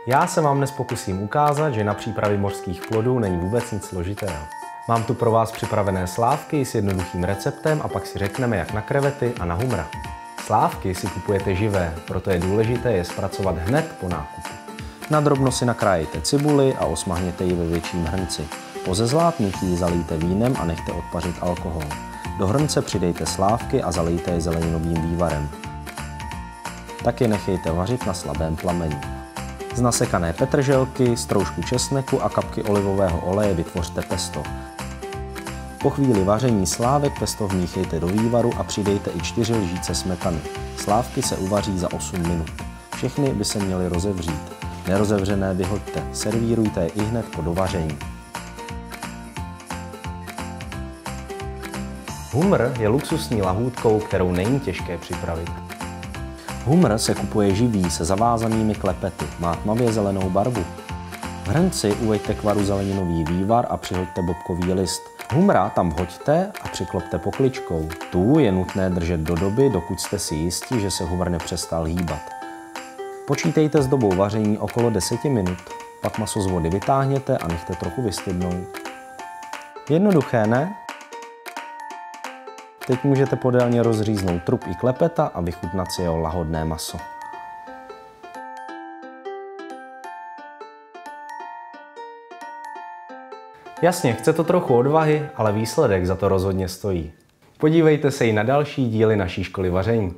Já se vám dnes pokusím ukázat, že na přípravě mořských plodů není vůbec nic složitého. Mám tu pro vás připravené slávky s jednoduchým receptem a pak si řekneme jak na krevety a na humra. Slávky si kupujete živé, proto je důležité je zpracovat hned po nákupu. Na drobno si nakrájejte cibuli a osmahněte ji ve větším hrnci. Po zezlátnutí ji zalijte vínem a nechte odpařit alkohol. Do hrnce přidejte slávky a zalijte je zeleninovým vývarem. Tak je nechejte vařit na slabém plameni. Z nasekané petrželky, stroužku česneku a kapky olivového oleje vytvořte pesto. Po chvíli vaření slávek pesto vmíchejte do vývaru a přidejte i 4 lžíce smetany. Slávky se uvaří za 8 minut. Všechny by se měly rozevřít. Nerozevřené vyhoďte, servírujte je ihned po dovaření. Humr je luxusní lahůdkou, kterou není těžké připravit. Humr se kupuje živý se zavázanými klepety, má tmavě zelenou barvu. V hrnci uveďte k varu zeleninový vývar a přihoďte bobkový list. Humra tam vhoďte a přiklopte pokličkou. Tu je nutné držet do doby, dokud jste si jistí, že se humr nepřestal hýbat. Počítejte s dobou vaření okolo 10 minut, pak maso z vody vytáhněte a nechte trochu vystydnout. Jednoduché, ne? Teď můžete podélně rozříznout trup i klepeta a vychutnat si jeho lahodné maso. Jasně, chce to trochu odvahy, ale výsledek za to rozhodně stojí. Podívejte se i na další díly naší školy vaření.